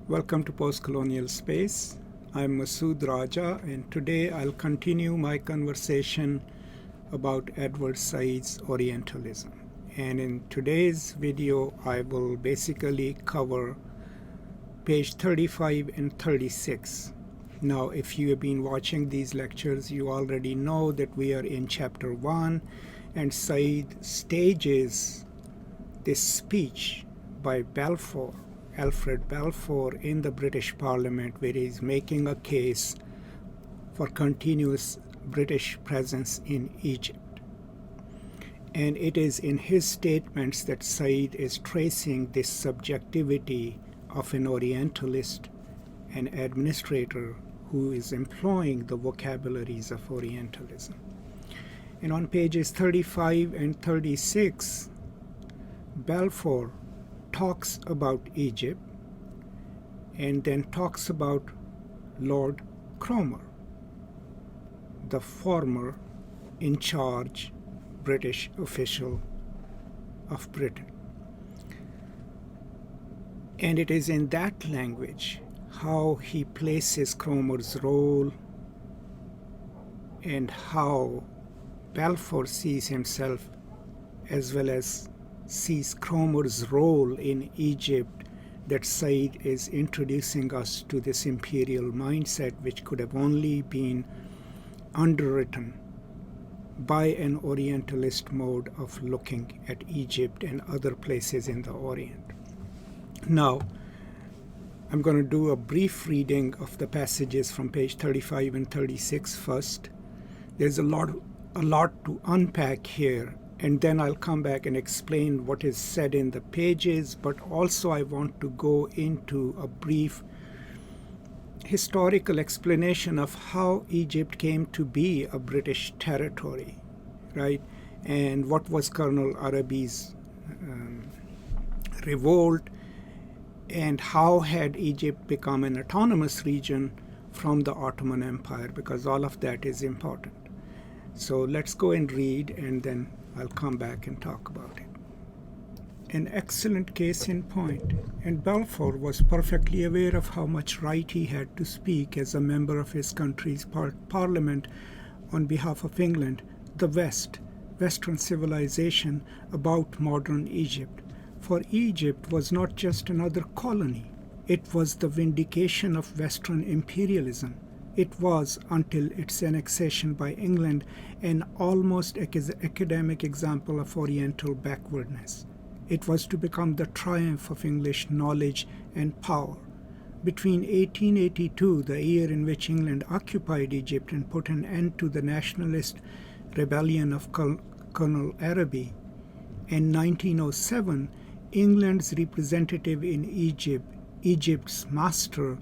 Welcome to Postcolonial Space. I'm Masood Raja, and today I'll continue my conversation about Edward Said's Orientalism. And in today's video, I will basically cover page 35 and 36. Now, if you have been watching these lectures, you already know that we are in chapter 1, and Said stages this speech by Alfred Balfour in the British Parliament, where he is making a case for continuous British presence in Egypt. And it is in his statements that Said is tracing this subjectivity of an Orientalist, an administrator who is employing the vocabularies of Orientalism. And on pages 35 and 36, Balfour talks about Egypt and then talks about Lord Cromer, the former in charge British official of Britain. And it is in that language how he places Cromer's role and how Balfour sees himself as well as sees Cromer's role in Egypt, that Said is introducing us to this imperial mindset which could have only been underwritten by an Orientalist mode of looking at Egypt and other places in the Orient. Now, I'm going to do a brief reading of the passages from page 35 and 36 first. There's a lot to unpack here, and then I'll come back and explain what is said in the pages, but also I want to go into a brief historical explanation of how Egypt came to be a British territory, right? And what was Colonel Arabi's revolt, and how had Egypt become an autonomous region from the Ottoman Empire, because all of that is important. So let's go and read, and then I'll come back and talk about it. An excellent case in point, and Balfour was perfectly aware of how much right he had to speak as a member of his country's parliament on behalf of England, the Western civilization, about modern Egypt. For Egypt was not just another colony. It was the vindication of Western imperialism. It was, until its annexation by England, an almost academic example of Oriental backwardness. It was to become the triumph of English knowledge and power. Between 1882, the year in which England occupied Egypt and put an end to the nationalist rebellion of Colonel Arabi, and 1907, England's representative in Egypt, Egypt's master,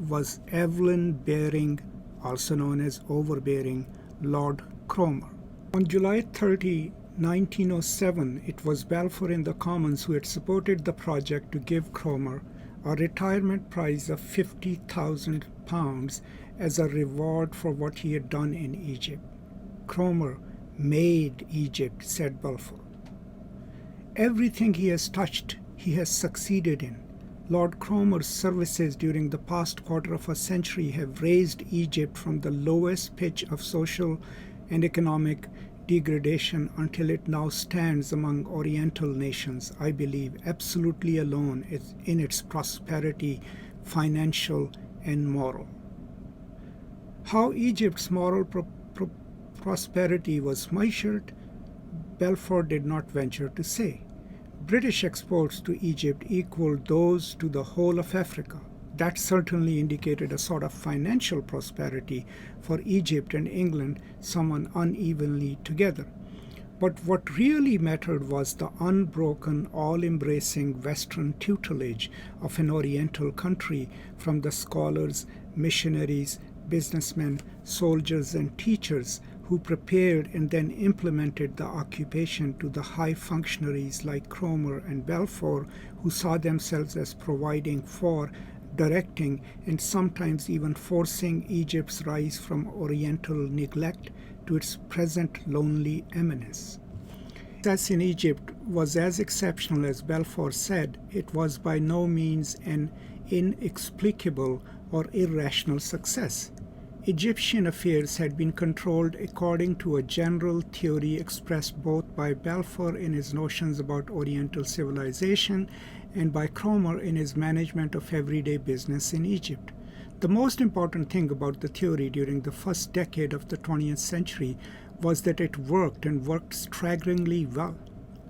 was Evelyn Baring, also known as Overbearing, Lord Cromer. On July 30, 1907, it was Balfour in the Commons who had supported the project to give Cromer a retirement prize of £50,000 as a reward for what he had done in Egypt. Cromer made Egypt, said Balfour. Everything he has touched, he has succeeded in. Lord Cromer's services during the past quarter of a century have raised Egypt from the lowest pitch of social and economic degradation until it now stands among Oriental nations, I believe, absolutely alone in its prosperity, financial and moral. How Egypt's moral prosperity was measured, Balfour did not venture to say. British exports to Egypt equaled those to the whole of Africa. That certainly indicated a sort of financial prosperity for Egypt and England, somewhat unevenly together. But what really mattered was the unbroken, all-embracing Western tutelage of an Oriental country from the scholars, missionaries, businessmen, soldiers, and teachers who prepared and then implemented the occupation, to the high functionaries like Cromer and Balfour, who saw themselves as providing for, directing, and sometimes even forcing Egypt's rise from Oriental neglect to its present lonely eminence. success in Egypt was as exceptional as Balfour said, it was by no means an inexplicable or irrational success. Egyptian affairs had been controlled according to a general theory expressed both by Balfour in his notions about Oriental civilization and by Cromer in his management of everyday business in Egypt. The most important thing about the theory during the first decade of the 20th century was that it worked and worked staggeringly well.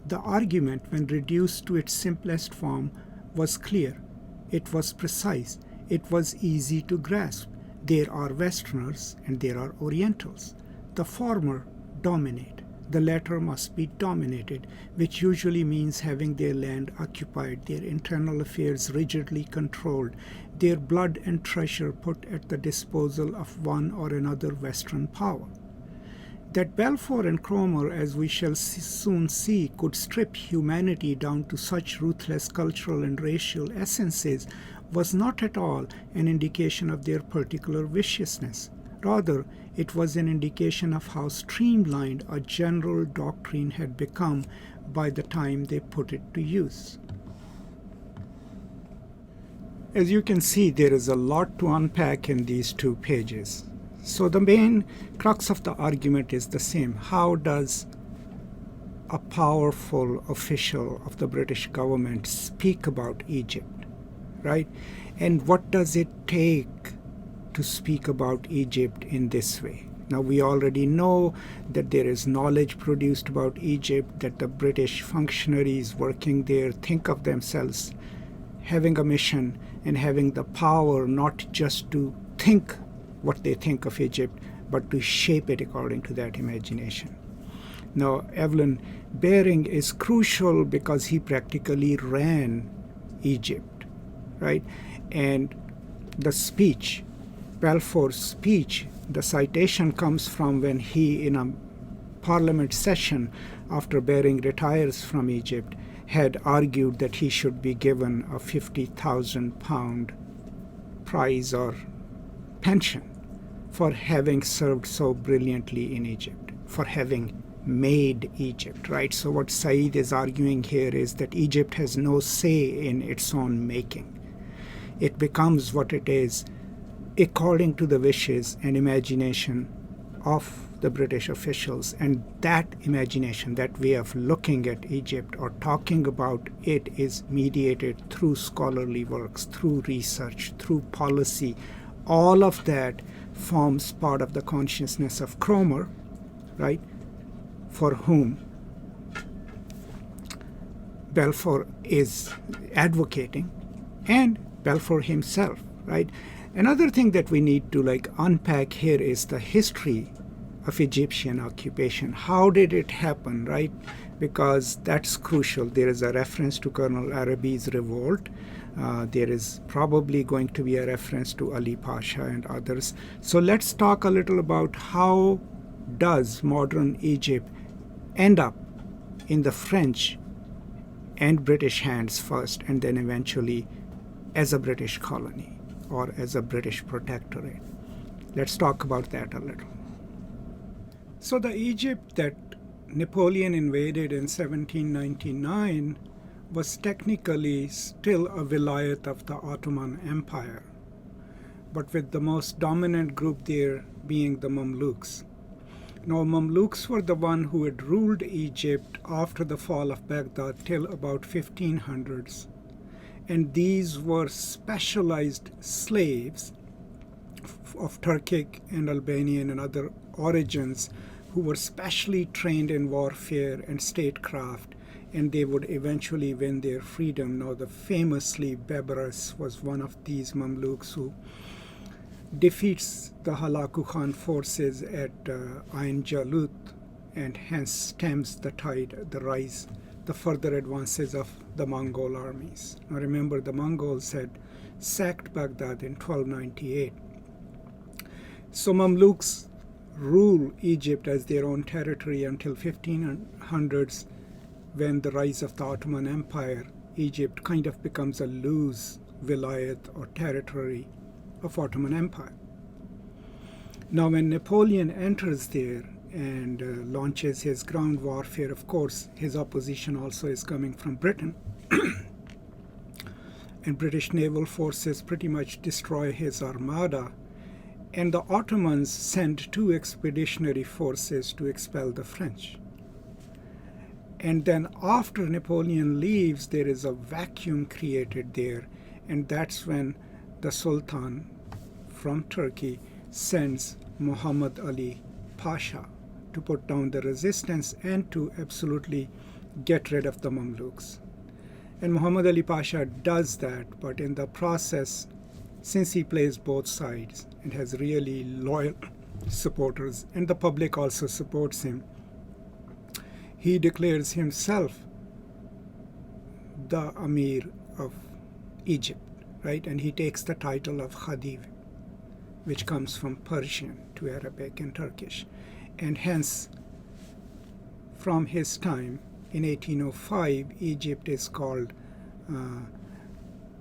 The argument, when reduced to its simplest form, was clear. It was precise. It was easy to grasp. There are Westerners and there are Orientals. The former dominate. The latter must be dominated, which usually means having their land occupied, their internal affairs rigidly controlled, their blood and treasure put at the disposal of one or another Western power. That Balfour and Cromer, as we shall soon see, could strip humanity down to such ruthless cultural and racial essences was not at all an indication of their particular viciousness. Rather, it was an indication of how streamlined a general doctrine had become by the time they put it to use. As you can see, there is a lot to unpack in these 2 pages. So the main crux of the argument is the same. How does a powerful official of the British government speak about Egypt? Right? And what does it take to speak about Egypt in this way? Now, we already know that there is knowledge produced about Egypt, that the British functionaries working there think of themselves having a mission and having the power not just to think what they think of Egypt, but to shape it according to that imagination. Now, Evelyn Baring is crucial because he practically ran Egypt, right? And the speech, Balfour's speech, the citation comes from when he, in a parliament session after Baring retires from Egypt, had argued that he should be given a £50,000 prize or pension for having served so brilliantly in Egypt, for having made Egypt, right? So what Said is arguing here is that Egypt has no say in its own making. It becomes what it is according to the wishes and imagination of the British officials. And that imagination, that way of looking at Egypt or talking about it, is mediated through scholarly works, through research, through policy. All of that forms part of the consciousness of Cromer, right, for whom Balfour is advocating, and Balfour himself, right? Another thing that we need to unpack here is the history of Egyptian occupation. How did it happen, right? Because that's crucial. There is a reference to Colonel Arabi's revolt. There is probably going to be a reference to Ali Pasha and others. So let's talk a little about how does modern Egypt end up in the French and British hands first, and then eventually as a British colony or as a British protectorate. Let's talk about that a little. So the Egypt that Napoleon invaded in 1799 was technically still a vilayet of the Ottoman Empire, but with the most dominant group there being the Mamluks. Now, Mamluks were the one who had ruled Egypt after the fall of Baghdad till about 1500s. And these were specialized slaves of Turkic and Albanian and other origins who were specially trained in warfare and statecraft, and they would eventually win their freedom. Now, the famously Bebaras was one of these Mamluks who defeats the Halaku Khan forces at Ain Jalut and hence stems the tide, the rise, the further advances of the Mongol armies. Now remember, the Mongols had sacked Baghdad in 1298. So Mamluks rule Egypt as their own territory until 1500s, when the rise of the Ottoman Empire. Egypt kind of becomes a loose vilayet or territory of Ottoman Empire. Now when Napoleon enters there and launches his ground warfare. Of course, his opposition also is coming from Britain. And British naval forces pretty much destroy his armada. And the Ottomans send 2 expeditionary forces to expel the French. And then after Napoleon leaves, there is a vacuum created there. And that's when the Sultan from Turkey sends Muhammad Ali Pasha to put down the resistance and to absolutely get rid of the Mamluks. And Muhammad Ali Pasha does that, but in the process, since he plays both sides and has really loyal supporters, and the public also supports him, he declares himself the Amir of Egypt, right? And he takes the title of Khedive, which comes from Persian to Arabic and Turkish. And hence, from his time, in 1805, Egypt is called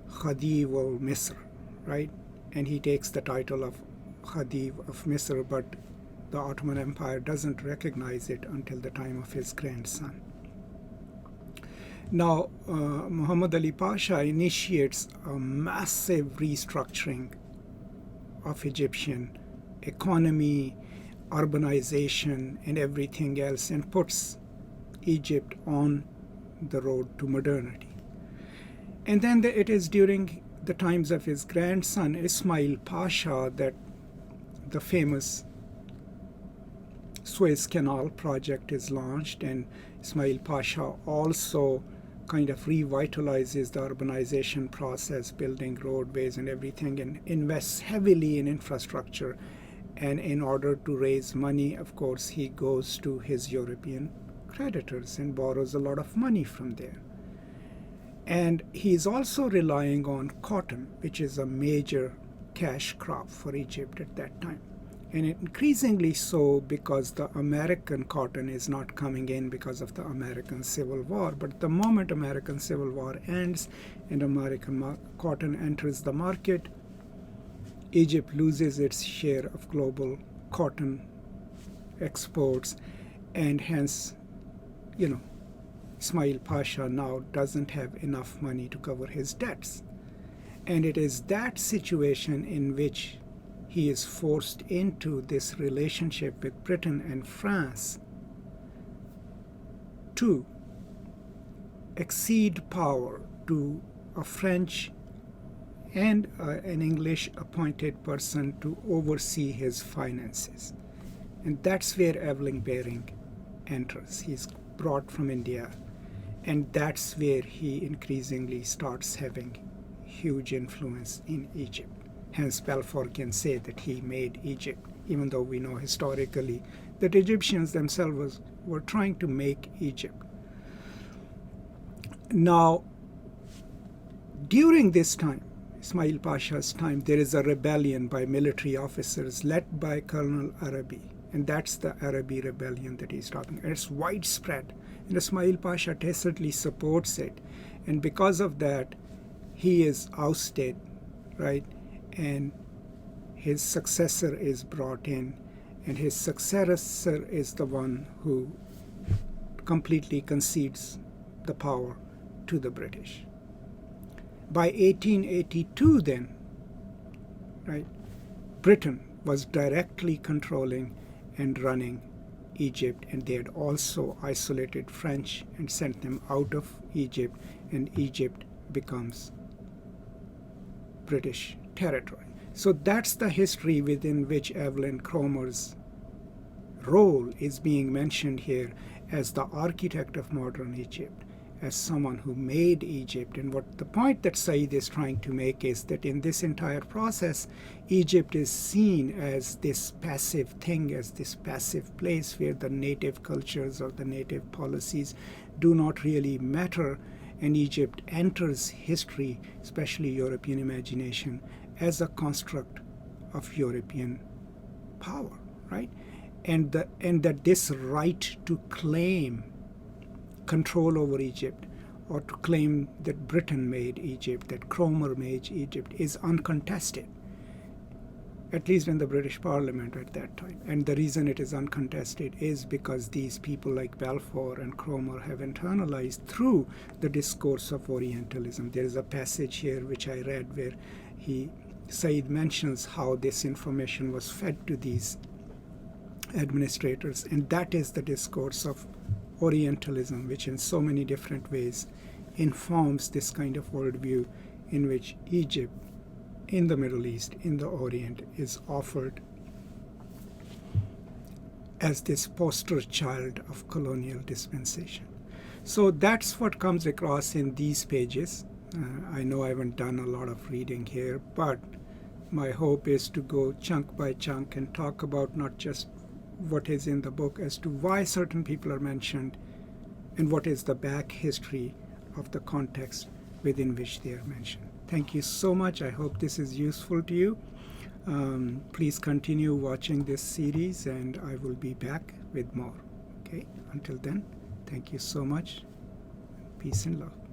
Khedive al-Misr, right? And he takes the title of Khedive of Misr, but the Ottoman Empire doesn't recognize it until the time of his grandson. Now, Muhammad Ali Pasha initiates a massive restructuring of Egyptian economy, urbanization, and everything else, and puts Egypt on the road to modernity. And then it is during the times of his grandson, Ismail Pasha, that the famous Suez Canal project is launched, and Ismail Pasha also kind of revitalizes the urbanization process, building roadways and everything, and invests heavily in infrastructure. And in order to raise money, of course, he goes to his European creditors and borrows a lot of money from there. And he's also relying on cotton, which is a major cash crop for Egypt at that time. And increasingly so because the American cotton is not coming in because of the American Civil War. But the moment American Civil War ends and American cotton enters the market, Egypt loses its share of global cotton exports, and hence, Ismail Pasha now doesn't have enough money to cover his debts. And it is that situation in which he is forced into this relationship with Britain and France to accede power to a French and an English appointed person to oversee his finances. And that's where Evelyn Baring enters. He's brought from India, and that's where he increasingly starts having huge influence in Egypt. Hence, Balfour can say that he made Egypt, even though we know historically that Egyptians themselves were trying to make Egypt. Now, during this time, Ismail Pasha's time, there is a rebellion by military officers led by Colonel Arabi. And that's the Arabi rebellion that he's talking about. It's widespread. And Ismail Pasha tacitly supports it. And because of that, he is ousted, right? And his successor is brought in. And his successor is the one who completely concedes the power to the British. By 1882 then, right, Britain was directly controlling and running Egypt, and they had also isolated French and sent them out of Egypt, and Egypt becomes British territory. So that's the history within which Evelyn Cromer's role is being mentioned here as the architect of modern Egypt, as someone who made Egypt. And what the point that Said is trying to make is that in this entire process, Egypt is seen as this passive thing, as this passive place where the native cultures or the native policies do not really matter. And Egypt enters history, especially European imagination, as a construct of European power, right? And that this right to claim control over Egypt, or to claim that Britain made Egypt, that Cromer made Egypt, is uncontested. at least in the British Parliament at that time. And the reason it is uncontested is because these people like Balfour and Cromer have internalized through the discourse of Orientalism. There is a passage here which I read where Said mentions how this information was fed to these administrators, and that is the discourse of Orientalism, which in so many different ways informs this kind of worldview in which Egypt in the Middle East, in the Orient, is offered as this poster child of colonial dispensation. So that's what comes across in these pages. I know I haven't done a lot of reading here, but my hope is to go chunk by chunk and talk about not just what is in the book as to why certain people are mentioned and what is the back history of the context within which they are mentioned. Thank you so much. I hope this is useful to you. Please continue watching this series and I will be back with more. Okay, until then, thank you so much. Peace and love.